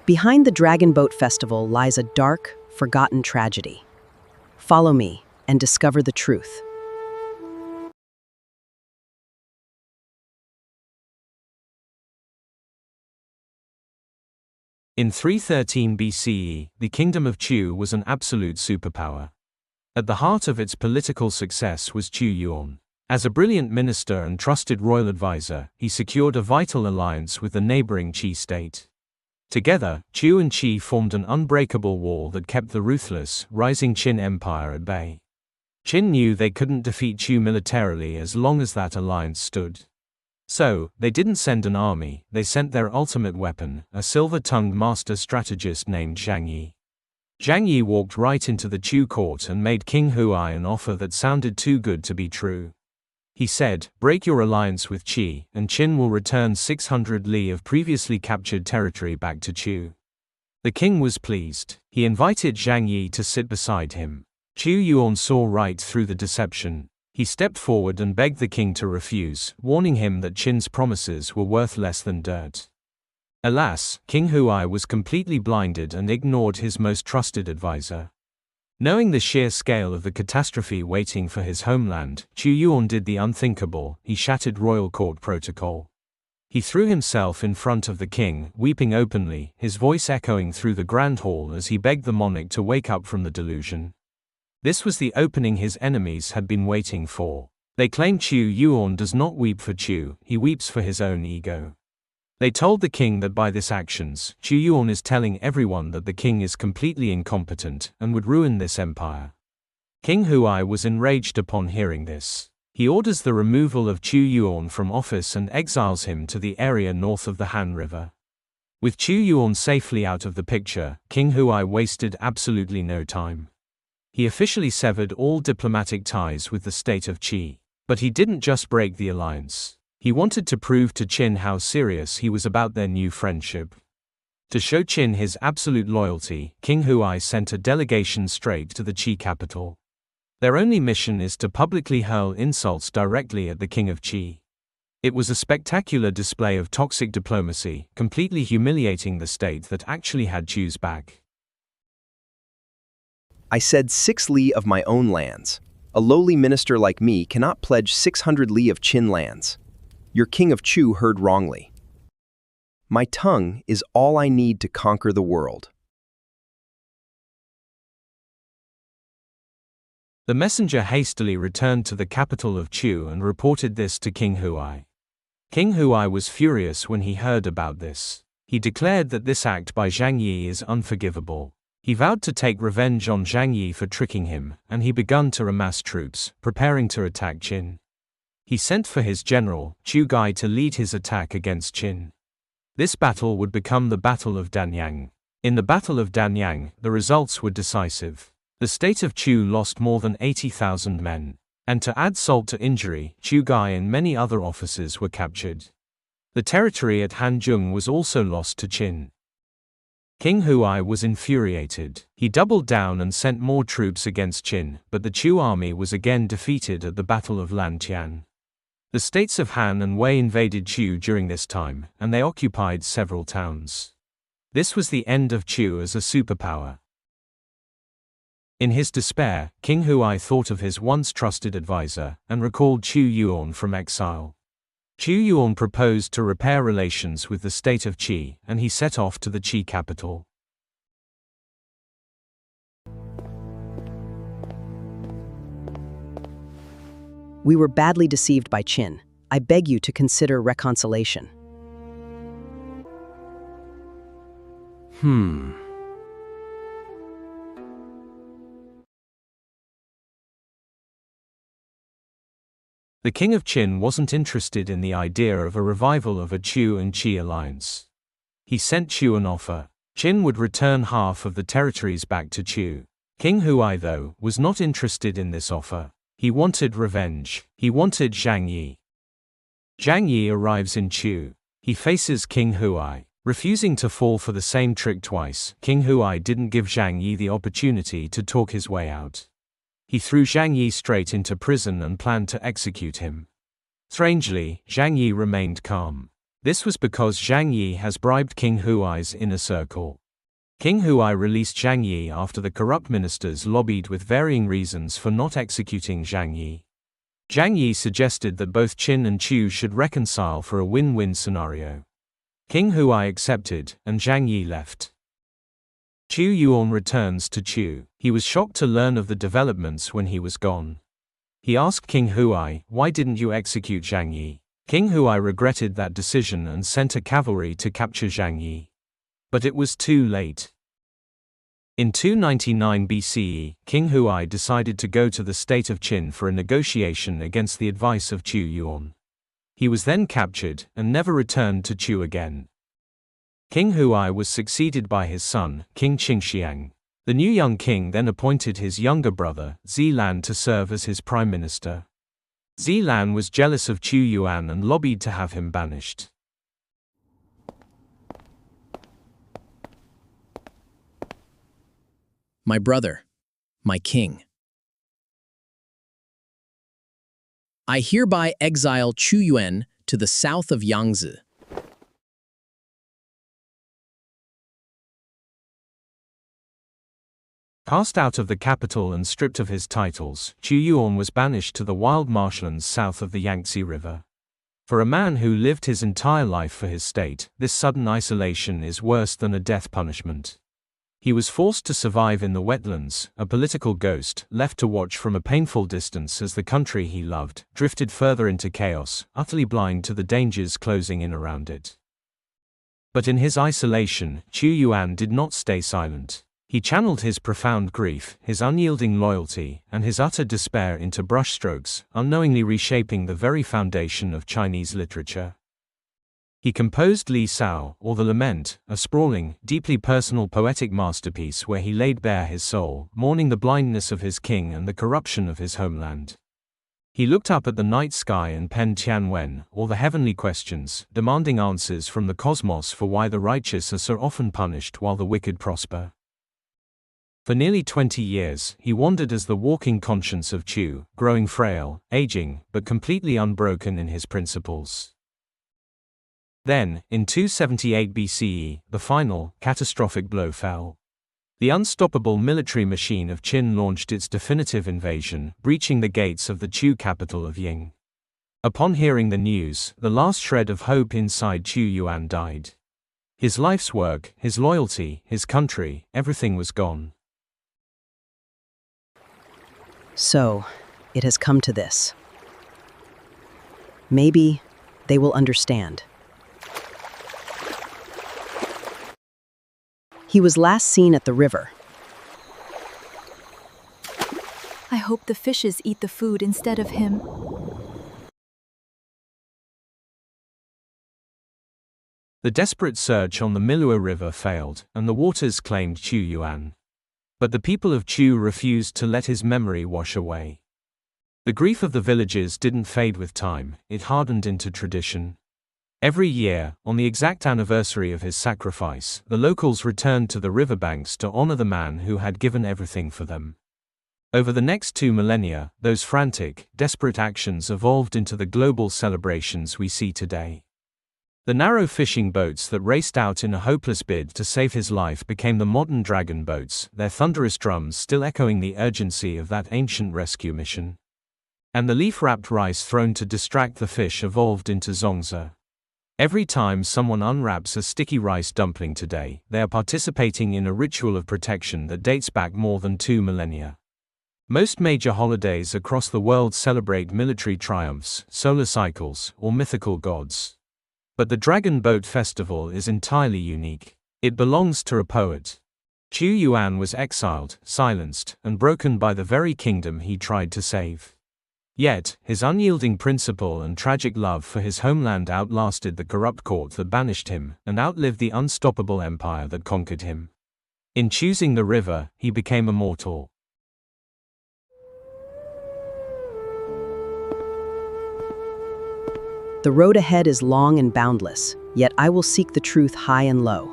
Behind the Dragon Boat Festival lies a dark, forgotten tragedy. Follow me and discover the truth. In 313 BCE, the Kingdom of Chu was an absolute superpower. At the heart of its political success was Qu Yuan. As a brilliant minister and trusted royal advisor, he secured a vital alliance with the neighboring Qi state. Together, Chu and Qi formed an unbreakable wall that kept the ruthless, rising Qin Empire at bay. Qin knew they couldn't defeat Chu militarily as long as that alliance stood. So, they didn't send an army, they sent their ultimate weapon, a silver-tongued master strategist named Zhang Yi. Zhang Yi walked right into the Chu court and made King Huai an offer that sounded too good to be true. He said, "Break your alliance with Qi, and Qin will return 600 li of previously captured territory back to Chu." The king was pleased. He invited Zhang Yi to sit beside him. Qu Yuan saw right through the deception. He stepped forward and begged the king to refuse, warning him that Qin's promises were worth less than dirt. Alas, King Huai was completely blinded and ignored his most trusted advisor. Knowing the sheer scale of the catastrophe waiting for his homeland, Qu Yuan did the unthinkable. He shattered royal court protocol. He threw himself in front of the king, weeping openly, his voice echoing through the grand hall as he begged the monarch to wake up from the delusion. This was the opening his enemies had been waiting for. They claimed Qu Yuan does not weep for Chu, he weeps for his own ego. They told the king that by this actions, Qu Yuan is telling everyone that the king is completely incompetent and would ruin this empire. King Huai was enraged upon hearing this. He orders the removal of Qu Yuan from office and exiles him to the area north of the Han River. With Qu Yuan safely out of the picture, King Huai wasted absolutely no time. He officially severed all diplomatic ties with the state of Qi. But he didn't just break the alliance. He wanted to prove to Qin how serious he was about their new friendship. To show Qin his absolute loyalty, King Huai sent a delegation straight to the Qi capital. Their only mission is to publicly hurl insults directly at the king of Qi. It was a spectacular display of toxic diplomacy, completely humiliating the state that actually had Chu's back. "I said 6 li of my own lands. A lowly minister like me cannot pledge 600 li of Qin lands. Your king of Chu heard wrongly. My tongue is all I need to conquer the world." The messenger hastily returned to the capital of Chu and reported this to King Huai. King Huai was furious when he heard about this. He declared that this act by Zhang Yi is unforgivable. He vowed to take revenge on Zhang Yi for tricking him, and he began to amass troops, preparing to attack Qin. He sent for his general, Chu Gai, to lead his attack against Qin. This battle would become the Battle of Danyang. In the Battle of Danyang, the results were decisive. The state of Chu lost more than 80,000 men. And to add salt to injury, Chu Gai and many other officers were captured. The territory at Hanzhong was also lost to Qin. King Huai was infuriated. He doubled down and sent more troops against Qin, but the Chu army was again defeated at the Battle of Lantian. The states of Han and Wei invaded Chu during this time, and they occupied several towns. This was the end of Chu as a superpower. In his despair, King Huai thought of his once trusted advisor, and recalled Qu Yuan from exile. Qu Yuan proposed to repair relations with the state of Qi, and he set off to the Qi capital. We were badly deceived by Qin. I beg you to consider reconciliation. The king of Qin wasn't interested in the idea of a revival of a Chu and Qi alliance. He sent Chu an offer. Qin would return half of the territories back to Chu. King Huai, though, was not interested in this offer. He wanted revenge. He wanted Zhang Yi. Zhang Yi arrives in Chu. He faces King Huai. Refusing to fall for the same trick twice, King Huai didn't give Zhang Yi the opportunity to talk his way out. He threw Zhang Yi straight into prison and planned to execute him. Strangely, Zhang Yi remained calm. This was because Zhang Yi has bribed King Huai's inner circle. King Huai released Zhang Yi after the corrupt ministers lobbied with varying reasons for not executing Zhang Yi. Zhang Yi suggested that both Qin and Chu should reconcile for a win-win scenario. King Huai accepted, and Zhang Yi left. Qu Yuan returns to Chu. He was shocked to learn of the developments when he was gone. He asked King Huai, "Why didn't you execute Zhang Yi?" King Huai regretted that decision and sent a cavalry to capture Zhang Yi. But it was too late. In 299 BCE, King Huai decided to go to the state of Qin for a negotiation against the advice of Qu Yuan. He was then captured, and never returned to Chu again. King Huai was succeeded by his son, King Qingxiang. The new young king then appointed his younger brother, Zilan, to serve as his prime minister. Zilan was jealous of Qu Yuan and lobbied to have him banished. My brother, my king. I hereby exile Qu Yuan to the south of Yangtze. Cast out of the capital and stripped of his titles, Qu Yuan was banished to the wild marshlands south of the Yangtze River. For a man who lived his entire life for his state, this sudden isolation is worse than a death punishment. He was forced to survive in the wetlands, a political ghost, left to watch from a painful distance as the country he loved drifted further into chaos, utterly blind to the dangers closing in around it. But in his isolation, Qu Yuan did not stay silent. He channeled his profound grief, his unyielding loyalty, and his utter despair into brushstrokes, unknowingly reshaping the very foundation of Chinese literature. He composed Li Sao, or The Lament, a sprawling, deeply personal poetic masterpiece where he laid bare his soul, mourning the blindness of his king and the corruption of his homeland. He looked up at the night sky and penned Tianwen, or the heavenly questions, demanding answers from the cosmos for why the righteous are so often punished while the wicked prosper. For nearly 20 years, he wandered as the walking conscience of Chu, growing frail, aging, but completely unbroken in his principles. Then, in 278 BCE, the final, catastrophic blow fell. The unstoppable military machine of Qin launched its definitive invasion, breaching the gates of the Chu capital of Ying. Upon hearing the news, the last shred of hope inside Qu Yuan died. His life's work, his loyalty, his country, everything was gone. So, it has come to this. Maybe they will understand. He was last seen at the river. I hope the fishes eat the food instead of him. The desperate search on the Miluo River failed, and the waters claimed Qu Yuan. But the people of Chu refused to let his memory wash away. The grief of the villagers didn't fade with time, it hardened into tradition. Every year, on the exact anniversary of his sacrifice, the locals returned to the riverbanks to honor the man who had given everything for them. Over the next 2 millennia, those frantic, desperate actions evolved into the global celebrations we see today. The narrow fishing boats that raced out in a hopeless bid to save his life became the modern dragon boats, their thunderous drums still echoing the urgency of that ancient rescue mission. And the leaf-wrapped rice thrown to distract the fish evolved into zongzi. Every time someone unwraps a sticky rice dumpling today, they are participating in a ritual of protection that dates back more than 2 millennia. Most major holidays across the world celebrate military triumphs, solar cycles, or mythical gods. But the Dragon Boat Festival is entirely unique. It belongs to a poet. Qu Yuan was exiled, silenced, and broken by the very kingdom he tried to save. Yet, his unyielding principle and tragic love for his homeland outlasted the corrupt court that banished him, and outlived the unstoppable empire that conquered him. In choosing the river, he became immortal. The road ahead is long and boundless, yet I will seek the truth high and low.